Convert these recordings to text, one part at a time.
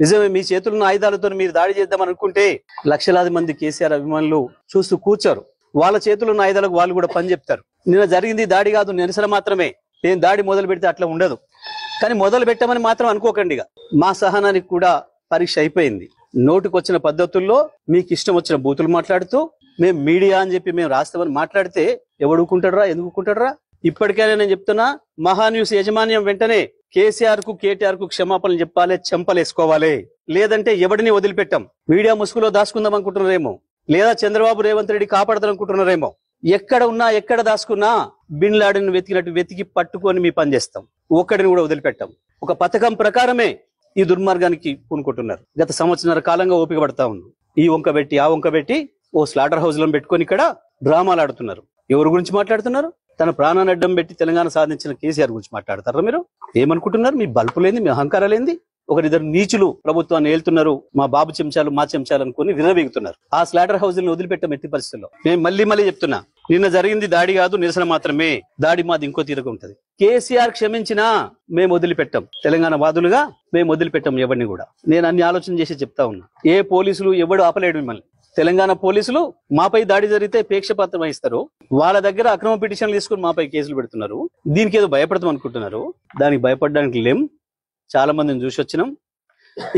నిజమే, మీ చేతుల్లో ఆయుధాలతో మీరు దాడి చేద్దామని అనుకుంటే లక్షలాది మంది కేసీఆర్ అభిమానులు చూస్తూ కూర్చోరు. వాళ్ళ చేతుల్లో ఉన్న ఆయుధాలకు వాళ్ళు కూడా పని చెప్తారు. నిన్న జరిగింది దాడి కాదు, నిరసన మాత్రమే. నేను దాడి మొదలు పెడితే అట్లా ఉండదు. కానీ మొదలు పెట్టమని మాత్రం అనుకోకండి. మా సహనానికి కూడా పరీక్ష అయిపోయింది. నోటికొచ్చిన పద్ధతుల్లో మీకు ఇష్టం వచ్చిన బూతులు మాట్లాడుతూ మేము మీడియా అని చెప్పి మేము రాస్తామని మాట్లాడితే ఎవడుకుంటాడరా, ఎందుకుంటాడరా? ఇప్పటికైనా నేను చెప్తున్నా, మహాన్యూస్ యాజమాన్యం వెంటనే కేసీఆర్ కు కేటీఆర్ కు క్షమాపణలు చెప్పాలి, చెంపలేసుకోవాలి. లేదంటే ఎవడిని వదిలిపెట్టాం. మీడియా ముసుగులో దాచుకుందాం అనుకుంటున్నారేమో, లేదా చంద్రబాబు రేవంత్ రెడ్డి కాపాడతారనుకుంటున్నారేమో. ఎక్కడ ఉన్నా ఎక్కడ దాచుకున్నా బిన్ లాడెన్ వెతికినట్టు వెతికి పట్టుకొని మీ పని చేస్తాం. ఒక్కడిని కూడా వదిలిపెట్టాం. ఒక పథకం ప్రకారమే ఈ దుర్మార్గానికి పూనుకుంటున్నారు. గత సంవత్సరాల కాలంగా ఓపిక పడతా ఉంది. ఈ వంక పెట్టి ఆ వంక పెట్టి ఓ స్లాటర్ హౌస్ లో పెట్టుకొని ఇక్కడ డ్రామాలు ఆడుతున్నారు. ఎవరి గురించి మాట్లాడుతున్నారు? తన ప్రాణాన్ని అడ్డం పెట్టి తెలంగాణ సాధించిన కేసీఆర్ గురించి మాట్లాడతారా మీరు? ఏమనుకుంటున్నారు? మీ బల్పులేంది, మీ అహంకారాలేంది? ఒకరిద్దరు నీచులు ప్రభుత్వాన్ని ఏళ్తున్నారు, మా బాబు చెంచాలు మా చెంచాలు అనుకుని విరవీగుతున్నారు. ఆ స్లాటర్ హౌస్ ని వదిలిపెట్టాం ఎట్టి పరిస్థితుల్లో. నేను మళ్ళీ చెప్తున్నా, నిన్న జరిగింది దాడి కాదు, నిరసన మాత్రమే. దాడి మాది ఇంకో తీరుగా ఉంటది. కేసీఆర్ క్షమించినా మేము వదిలిపెట్టాం. తెలంగాణ వాదులుగా మేము వదిలిపెట్టాం ఎవరిని కూడా. నేను అన్ని ఆలోచన చేసి చెప్తా ఉన్నా. ఏ పోలీసులు ఎవడు ఆపలేడు మిమ్మల్ని. తెలంగాణ పోలీసులు మాపై దాడి జరిగితే పేక్షపాత్రం వహిస్తారు. వాళ్ళ దగ్గర అక్రమ పిటిషన్లు తీసుకుని మాపై కేసులు పెడుతున్నారు. దీనికి ఏదో భయపడతాం అనుకుంటున్నారు. దానికి భయపడడానికి లేం. చాలా మందిని చూసి వచ్చినాం.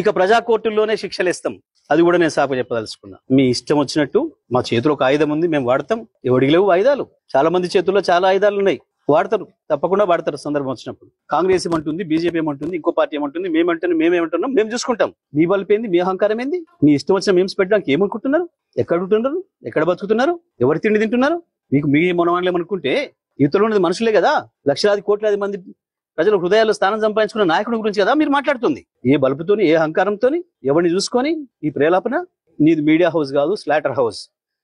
ఇక ప్రజా కోర్టుల్లోనే శిక్షలు ఇస్తాం. అది కూడా నేను సాకు చెప్పదలుచుకున్నా. మీ ఇష్టం వచ్చినట్టు. మా చేతిలో ఒక ఆయుధం ఉంది, మేము వాడతాం. ఎవడికి లేవు ఆయుధాలు. చాలా మంది చేతుల్లో చాలా ఆయుధాలు ఉన్నాయి, వాడతారు. తప్పకుండా వాడతారు సందర్భం వచ్చినప్పుడు. కాంగ్రెస్ ఏమంటుంది, బీజేపీ ఏమంటుంది, ఇంకో పార్టీ ఏమంటుంది, మేమేమంటున్నాం, మేము చూసుకుంటాం. మీ బలిపేంది, మీ అహంకారం ఏంది? మీ ఇష్టం వచ్చిన మేమ్స్ పెట్టడానికి ఏమనుకుంటున్నారు? ఎక్కడ ఉంటున్నారు? ఎక్కడ బతుకుతున్నారు? ఎవరి తిండి తింటున్నారు? మీకు మీ మనవాళ్ళు ఏమనుకుంటే ఇతరులు ఉన్నది మనుషులే కదా. లక్షలాది కోట్లాది మంది ప్రజల హృదయాల్లో స్థానం సంపాదించుకున్న నాయకుడి గురించి కదా మీరు మాట్లాడుతుంది. ఏ బలుపుతోని, ఏ అహంకారంతోని, ఎవరిని చూసుకొని ఈ ప్రేలాపన? నీది మీడియా హౌస్ కాదు, స్లాటర్ హౌస్.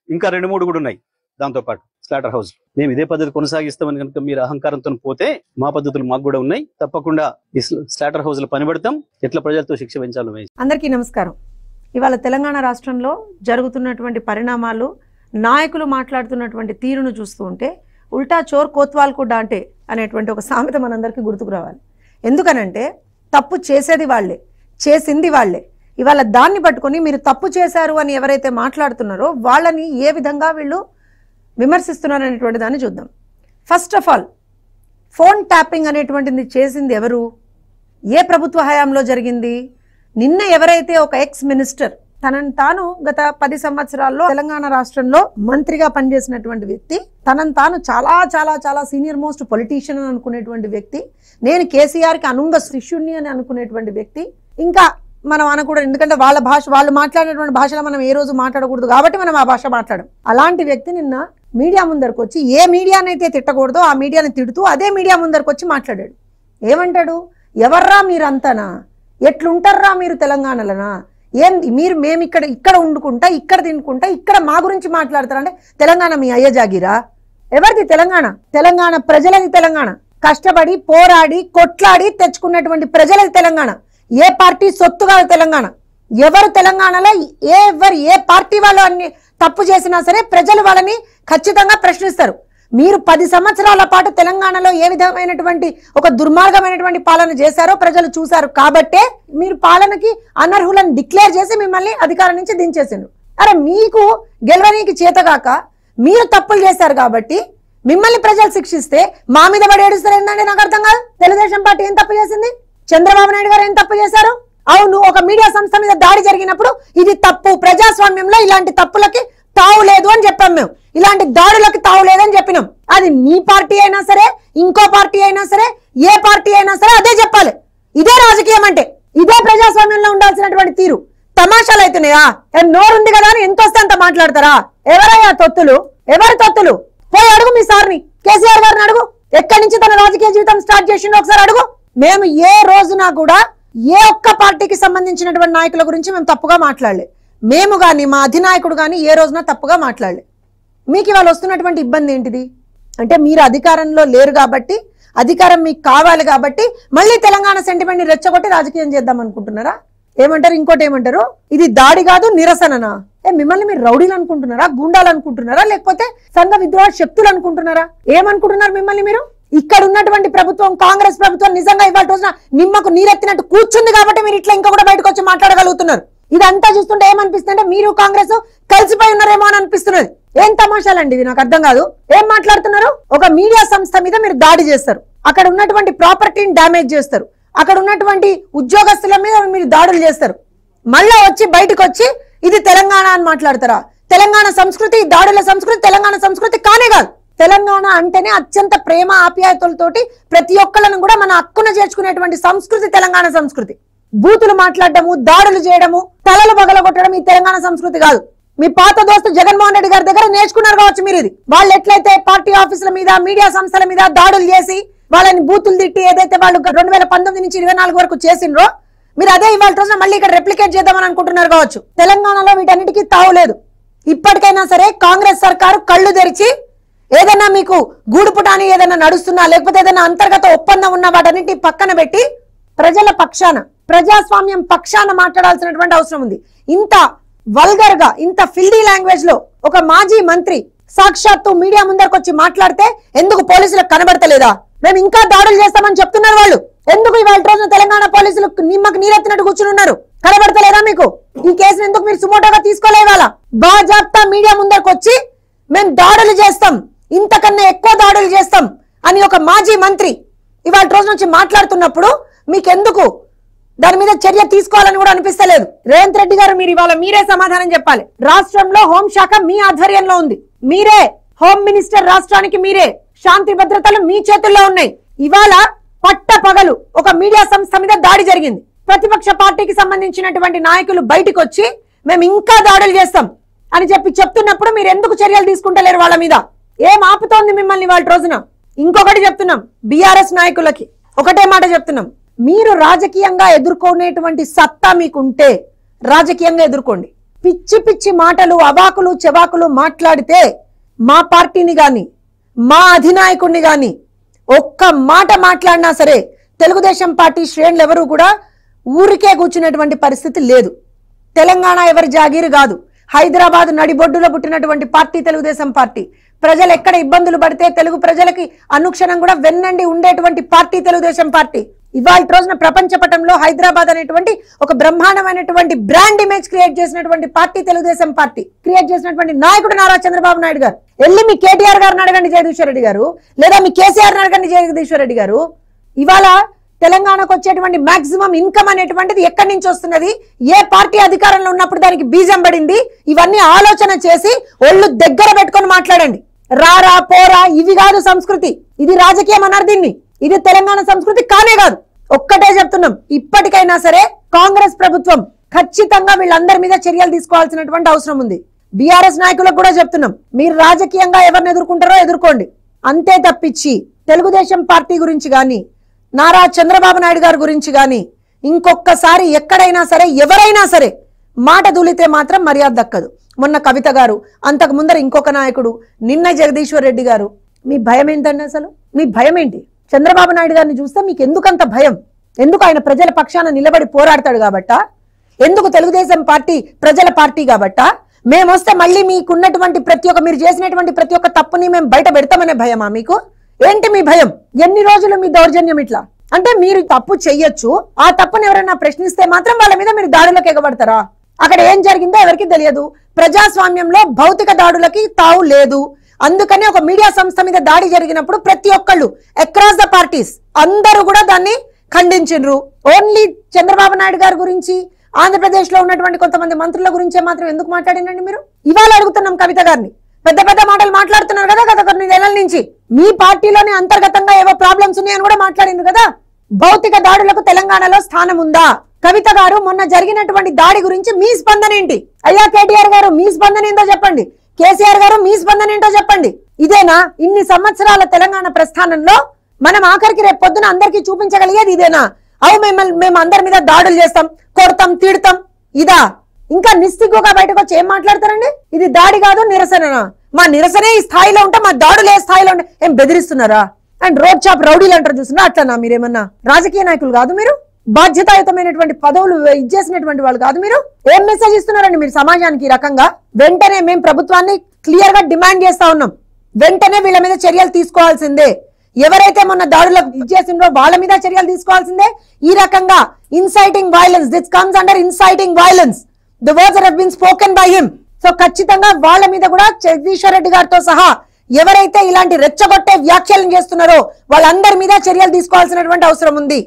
ఇంకా 2-3 కూడా ఉన్నాయి దాంతో పాటు స్లాటర్ హౌస్. మేము ఇదే పద్ధతి కొనసాగిస్తామని కనుక మీరు అహంకారంతో పోతే మా పద్ధతులు మాకు కూడా ఉన్నాయి. తప్పకుండా ఈ స్లాటర్ హౌస్ లో పనిపడతాం. ఎట్లా ప్రజలతో శిక్ష పెంచాలో. అందరికీ నమస్కారం. ఇవాళ తెలంగాణ రాష్ట్రంలో జరుగుతున్నటువంటి పరిణామాలు, నాయకులు మాట్లాడుతున్నటువంటి తీరును చూస్తూ ఉంటే ఉల్టా చోర్ కోత్వాల్కు డాంటే అనేటువంటి ఒక సామెత మనందరికీ గుర్తుకు రావాలి. ఎందుకనంటే తప్పు చేసేది వాళ్లే, చేసింది వాళ్లే. ఇవాళ దాన్ని పట్టుకొని మీరు తప్పు చేశారు అని ఎవరైతే మాట్లాడుతున్నారో వాళ్ళని ఏ విధంగా వీళ్ళు విమర్శిస్తున్నారు అనేటువంటి దాన్ని చూద్దాం. First of all, phone tapping అనేటువంటిది చేసింది ఎవరు? ఏ ప్రభుత్వ హయాంలో జరిగింది? నిన్న ఎవరైతే ఒక ఎక్స్ మినిస్టర్ తనను తాను గత 10 సంవత్సరాల్లో తెలంగాణ రాష్ట్రంలో మంత్రిగా పనిచేసినటువంటి వ్యక్తి, తనను తాను చాలా చాలా చాలా సీనియర్ మోస్ట్ పొలిటీషియన్ అని అనుకునేటువంటి వ్యక్తి, నేను కేసీఆర్కి అనుంగ శిష్యుణ్ణి అని అనుకునేటువంటి వ్యక్తి, ఇంకా మనం అనకూడదు ఎందుకంటే వాళ్ళ భాష, వాళ్ళు మాట్లాడేటువంటి భాషలో మనం ఏ రోజు మాట్లాడకూడదు కాబట్టి మనం ఆ భాష మాట్లాడడం. అలాంటి వ్యక్తి నిన్న మీడియా ముందరకు వచ్చి ఏ మీడియానైతే తిట్టకూడదో ఆ మీడియాని తిడుతూ అదే మీడియా ముందరకు వచ్చి మాట్లాడాడు. ఏమంటాడు? ఎవర్రా మీరంతానా? ఎట్లుంటారా మీరు తెలంగాణలోనా? మేము ఇక్కడ వండుకుంటా, ఇక్కడ తినుకుంటా, ఇక్కడ మా గురించి మాట్లాడతారంటే తెలంగాణ మీ అయ్య జాగిరా? ఎవరిది తెలంగాణ? తెలంగాణ ప్రజలది. తెలంగాణ కష్టపడి పోరాడి కొట్లాడి తెచ్చుకున్నటువంటి ప్రజలది తెలంగాణ. ఏ పార్టీ సొత్తు కాదు తెలంగాణ. ఎవరు తెలంగాణలో ఏ పార్టీ వాళ్ళు అన్ని తప్పు చేసినా సరే ప్రజలు వాళ్ళని ఖచ్చితంగా ప్రశ్నిస్తారు. మీరు 10 సంవత్సరాల పాటు తెలంగాణలో ఏ విధమైనటువంటి ఒక దుర్మార్గమైనటువంటి పాలన చేశారో ప్రజలు చూశారు. కాబట్టే మీరు పాలనకి అనర్హులను డిక్లేర్ చేసి మిమ్మల్ని అధికారం నుంచి దించేసిండ్రు. అరే మీకు గెలవనీకి చేతగాక మీరు తప్పులు చేశారు కాబట్టి మిమ్మల్ని ప్రజలు శిక్షిస్తే మా మీద పడి ఏడుస్తారు ఏంటంటే నాకు అర్థం కాదు. తెలుగుదేశం పార్టీ ఏం తప్పు చేసింది? చంద్రబాబు నాయుడు గారు ఏం తప్పు చేశారు? అవును, ఒక మీడియా సంస్థ మీద దాడి జరిగినప్పుడు ఇది తప్పు, ప్రజాస్వామ్యంలో ఇలాంటి తప్పులకి తావు లేదు అని చెప్పాం. మేము ఇలాంటి దాడులకి తావు లేదని చెప్పినాం. అది మీ పార్టీ అయినా సరే, ఇంకో పార్టీ అయినా సరే, ఏ పార్టీ అయినా సరే అదే చెప్పాలి. ఇదే రాజకీయం అంటే, ఇదే ప్రజాస్వామ్యంలో ఉండాల్సినటువంటి తీరు. తమాషాలు అవుతున్నాయా? నోరుంది కదా అని ఎంత వస్తే అంత మాట్లాడతారా? ఎవరయ్యా తొత్తులు? ఎవరు తొత్తులు? పోయి అడుగు మీ సార్ని, కేసీఆర్ గారిని అడుగు. ఎక్కడి నుంచి తన రాజకీయ జీవితం స్టార్ట్ చేసిండో ఒకసారి అడుగు. మేము ఏ రోజున కూడా ఏ ఒక్క పార్టీకి సంబంధించినటువంటి నాయకుల గురించి మేము తప్పుగా మాట్లాడలే. మేము కానీ మా అధినాయకుడు కానీ ఏ రోజున తప్పుగా మాట్లాడలే. మీకు ఇవాళ వస్తున్నటువంటి ఇబ్బంది ఏంటిది అంటే, మీరు అధికారంలో లేరు కాబట్టి, అధికారం మీకు కావాలి కాబట్టి మళ్ళీ తెలంగాణ సెంటిమెంట్ని రెచ్చగొట్టి రాజకీయం చేద్దాం అనుకుంటున్నారా? ఏమంటారు? ఇంకోటి ఏమంటారు? ఇది దాడి కాదు నిరసననా? మిమ్మల్ని మీరు రౌడీలు అనుకుంటున్నారా? గుండాలు అనుకుంటున్నారా? లేకపోతే సంఘ విద్రోహ శక్తులు అనుకుంటున్నారా? ఏమనుకుంటున్నారు మిమ్మల్ని మీరు? ఇక్కడ ఉన్నటువంటి ప్రభుత్వం కాంగ్రెస్ ప్రభుత్వం నిజంగా ఇవాళ రోజున నిమ్మకు నీరెత్తినట్టు కూర్చుంది కాబట్టి మీరు ఇట్లా ఇంకా కూడా బయటకు వచ్చి మాట్లాడగలుగుతున్నారు. ఇదంతా చూస్తుంటే ఏమనిపిస్తుందంటే మీరు కాంగ్రెస్ కలిసిపోయి ఉన్నారేమో అని అనిపిస్తున్నది. ఏం తమాషాలండి ఇవి, నాకు అర్థం కాదు. ఏం మాట్లాడుతున్నారు? ఒక మీడియా సంస్థ మీద మీరు దాడి చేస్తారు, అక్కడ ఉన్నటువంటి ప్రాపర్టీని డ్యామేజ్ చేస్తారు, అక్కడ ఉన్నటువంటి ఉద్యోగస్తుల మీద మీరు దాడులు చేస్తారు, మళ్ళా వచ్చి బయటకు వచ్చి ఇది తెలంగాణ అని మాట్లాడతారా? తెలంగాణ సంస్కృతి, దాడుల సంస్కృతి తెలంగాణ సంస్కృతి కానే కాదు. తెలంగాణ అంటేనే అత్యంత ప్రేమ ఆప్యాయతలతోటి ప్రతి ఒక్కళ్ళను కూడా మన హక్కున చేర్చుకునేటువంటి సంస్కృతి తెలంగాణ సంస్కృతి. బూతులు మాట్లాడటము, దాడులు చేయడము, తలలు పగలగొట్టడం ఈ తెలంగాణ సంస్కృతి కాదు. మీ పాత దోస్తు జగన్మోహన్ రెడ్డి గారి దగ్గర నేర్చుకున్నారు కావచ్చు మీరు ఇది. వాళ్ళు ఎట్లయితే పార్టీ ఆఫీసుల మీద, మీడియా సంస్థల మీద దాడులు చేసి వాళ్ళని బూతులు తిట్టి ఏదైతే వాళ్ళు 2019 నుంచి 24 వరకు చేసిండ్రో మీరు అదే ఇవాళ రోజున మళ్ళీ ఇక్కడ రెప్లికేట్ చేద్దామని అనుకుంటున్నారు కావచ్చు. తెలంగాణలో వీటన్నిటికీ తావులేదు. ఇప్పటికైనా సరే కాంగ్రెస్ సర్కారు కళ్ళు తెరిచి ఏదైనా మీకు గూడుపుటాని ఏదైనా నడుస్తున్నా లేకపోతే ఏదైనా అంతర్గత ఒప్పందం ఉన్న వాటన్నిటి పక్కన పెట్టి ప్రజల పక్షాన, ప్రజాస్వామ్యం పక్షాన మాట్లాడాల్సినటువంటి అవసరం ఉంది. ఇంత వల్గర్ గా, ఇంత ఫిల్డీ లాంగ్వేజ్ లో ఒక మాజీ మంత్రి సాక్షాత్తు మీడియా ముందరకు వచ్చి మాట్లాడితే ఎందుకు పోలీసులకు కనబడతలేదా? మేము ఇంకా దాడులు చేస్తామని చెప్తున్నారు వాళ్ళు. ఎందుకు ఇవాళ రోజున తెలంగాణ పోలీసులు నిమ్మకు నీరెత్తినట్టు కూర్చుని ఉన్నారు? కనబడతలేదా మీకు? ఈ కేసును ఎందుకు మీరు సుమోటోగా తీసుకోలేదు? వాళ్ళ బాజాప్తా మీడియా ముందరకు వచ్చి మేము దాడులు చేస్తాం, ఇంతకన్నా ఎక్కువ దాడులు చేస్తాం అని ఒక మాజీ మంత్రి ఇవాళ రోజు నుంచి మాట్లాడుతున్నప్పుడు మీకెందుకు దాని మీద చర్య తీసుకోవాలని కూడా అనిపిస్తలేదు? రేవంత్ రెడ్డి గారు మీరు ఇవాళ మీరే సమాధానం చెప్పాలి. రాష్ట్రంలో హోంశాఖ మీ ఆధ్వర్యంలో ఉంది, మీరే హోమ్ మినిస్టర్, రాష్ట్రానికి మీరే, శాంతి భద్రతలు మీ చేతుల్లో ఉన్నాయి. ఇవాళ పట్ట పగలు ఒక మీడియా సంస్థ మీద దాడి జరిగింది. ప్రతిపక్ష పార్టీకి సంబంధించినటువంటి నాయకులు బయటకు వచ్చి మేము ఇంకా దాడులు చేస్తాం అని చెప్తున్నప్పుడు మీరు ఎందుకు చర్యలు తీసుకుంటలేరు వాళ్ళ మీద? ఏం ఆపుతోంది మిమ్మల్ని వాళ్ళ రోజున? ఇంకొకటి చెప్తున్నాం, బీఆర్ఎస్ నాయకులకి ఒకటే మాట చెప్తున్నాం, మీరు రాజకీయంగా ఎదుర్కొనేటువంటి సత్తా మీకుంటే రాజకీయంగా ఎదుర్కోండి. పిచ్చి పిచ్చి మాటలు, అవాకులు చెవాకులు మాట్లాడితే మా పార్టీని గాని మా అధినాయకుడిని గాని ఒక్క మాట మాట్లాడినా సరే తెలుగుదేశం పార్టీ శ్రేణులు ఎవరు కూడా ఊరికే కూర్చునేటువంటి పరిస్థితి లేదు. తెలంగాణ ఎవరి జాగీరు కాదు. హైదరాబాద్ నడిబొడ్డులో పుట్టినటువంటి పార్టీ తెలుగుదేశం పార్టీ. ప్రజలు ఎక్కడ ఇబ్బందులు పడితే తెలుగు ప్రజలకి అనుక్షణం కూడా వెన్నండి ఉండేటువంటి పార్టీ తెలుగుదేశం పార్టీ. ఇవాళ రోజున ప్రపంచ పటంలో హైదరాబాద్ అనేటువంటి ఒక బ్రహ్మాండమైనటువంటి బ్రాండ్ ఇమేజ్ క్రియేట్ చేసినటువంటి పార్టీ తెలుగుదేశం పార్టీ. క్రియేట్ చేసినటువంటి నాయకుడు నారా చంద్రబాబు నాయుడు గారు. వెళ్ళి మీ కేటీఆర్ గారిని అడగండి జగదీశ్వర్ రెడ్డి గారు, లేదా మీ కేసీఆర్ అడగండి జగదీశ్వర్ రెడ్డి గారు. ఇవాళ తెలంగాణకు వచ్చేటువంటి మాక్సిమం ఇన్కమ్ అనేటువంటిది ఎక్కడి నుంచి వస్తున్నది, ఏ పార్టీ అధికారంలో ఉన్నప్పుడు దానికి బీజం పడింది, ఇవన్నీ ఆలోచన చేసి ఒళ్ళు దగ్గర పెట్టుకొని మాట్లాడండి. రారా పోరా ఇవి కాదు సంస్కృతి, ఇది రాజకీయం అన్నారు దీన్ని. ఇది తెలంగాణ సంస్కృతి కానే కాదు. ఒక్కటే చెప్తున్నాం, ఇప్పటికైనా సరే కాంగ్రెస్ ప్రభుత్వం ఖచ్చితంగా వీళ్ళందరి మీద చర్యలు తీసుకోవాల్సినటువంటి అవసరం ఉంది. బీఆర్ఎస్ నాయకులకు కూడా చెప్తున్నాం, మీరు రాజకీయంగా ఎవరిని ఎదుర్కొంటారో ఎదుర్కోండి, అంతే తప్పించి తెలుగుదేశం పార్టీ గురించి గాని నారా చంద్రబాబు నాయుడు గారి గురించి గాని ఇంకొకసారి ఎక్కడైనా సరే ఎవరైనా సరే మాట దూలితే మాత్రం మర్యాద దక్కదు. మొన్న కవిత గారు, అంతకు ముందర ఇంకొక నాయకుడు, నిన్న జగదీశ్వర్ రెడ్డి గారు. మీ భయం ఏంటండి? అసలు మీ భయం ఏంటి? చంద్రబాబు నాయుడు గారిని చూస్తే మీకు ఎందుకంత భయం? ఎందుకు? ఆయన ప్రజల పక్షాన నిలబడి పోరాడతాడు కాబట్టా? ఎందుకు తెలుగుదేశం పార్టీ ప్రజల పార్టీ కాబట్టా? మేము వస్తే మళ్ళీ మీకున్నటువంటి మీరు చేసినటువంటి ప్రతి ఒక్క తప్పుని మేము బయట పెడతామనే భయమా మీకు? ఏంటి మీ భయం? ఎన్ని రోజులు మీ దౌర్జన్యం ఇట్లా? అంటే మీరు తప్పు చెయ్యొచ్చు, ఆ తప్పుని ఎవరైనా ప్రశ్నిస్తే మాత్రం వాళ్ళ మీద మీరు దాడులకు ఎగబడతారా? అక్కడ ఏం జరిగిందో ఎవరికి తెలియదు. ప్రజాస్వామ్యంలో భౌతిక దాడులకి తావు లేదు. అందుకని ఒక మీడియా సంస్థ మీద దాడి జరిగినప్పుడు ప్రతి ఒక్కళ్ళు అక్రాస్ ద పార్టీస్ అందరూ కూడా దాన్ని ఖండించిండ్రు. ఓన్లీ చంద్రబాబు నాయుడు గారి గురించి, ఆంధ్రప్రదేశ్ లో ఉన్నటువంటి కొంతమంది మంత్రుల గురించే మాత్రం ఎందుకు మాట్లాడినండి మీరు? ఇవాళ అడుగుతున్నాం కవిత గారిని. పెద్ద పెద్ద మాటలు మాట్లాడుతున్నారు కదా గత కొన్ని నెలల నుంచి. మీ పార్టీలోనే అంతర్గతంగా ఏవో ప్రాబ్లమ్స్ ఉన్నాయని కూడా మాట్లాడింది కదా. భౌతిక దాడులకు తెలంగాణలో స్థానం ఉందా? కవిత గారు, మొన్న జరిగినటువంటి దాడి గురించి మీ స్పందన ఏంటి? అయ్యా కేటీఆర్ గారు, మీ స్పందన ఏంటో చెప్పండి. కేసీఆర్ గారు, మీ స్పందన ఏంటో చెప్పండి. ఇదేనా ఇన్ని సంవత్సరాల తెలంగాణ ప్రస్థానంలో మనం ఆఖరికి రేపు పొద్దున అందరికీ చూపించగలిగేది ఇదేనా? అవు మేము అందరి మీద దాడులు చేస్తాం, కొడతాం, తిడతాం, ఇదా? ఇంకా నిస్సిగ్గుగా బయటకు వచ్చి ఏం మాట్లాడతారండి? ఇది దాడి కాదు, నిరసననా? మా నిరసనే ఈ స్థాయిలో ఉంటే మా దాడులు ఏ స్థాయిలో ఉంటే ఏం బెదిరిస్తున్నారా? అండ్ రోడ్ చాప్ రౌడీలు అంటారు చూస్తున్నా, అట్లనా? మీరేమన్నా రాజకీయ నాయకులు కాదు? మీరు బాధ్యతాయుతమైనటువంటి పదవులు ఇచ్చేసినటువంటి వాళ్ళు కాదు? మీరు ఏం మెసేజ్ ఇస్తున్నారండి మీరు సమాజానికి? ఈ రకంగా వెంటనే మేము ప్రభుత్వాన్ని క్లియర్ గా డిమాండ్ చేస్తా ఉన్నాం, వెంటనే వీళ్ళ మీద చర్యలు తీసుకోవాల్సిందే. ఎవరైతే మొన్న దాడులకు ఇచ్చేసిందో వాళ్ళ మీద చర్యలు తీసుకోవాల్సిందే. ఈ రకంగా inciting violence, this comes under inciting violence, the words have been spoken by him. So ఖచ్చితంగా వాళ్ళ మీద కూడా జగదీశ్వర్ రెడ్డి గారితో సహా ఎవరైతే ఇలాంటి రెచ్చగొట్టే వ్యాఖ్యలను చేస్తున్నారో వాళ్ళందరి మీద చర్యలు తీసుకోవాల్సినటువంటి అవసరం ఉంది.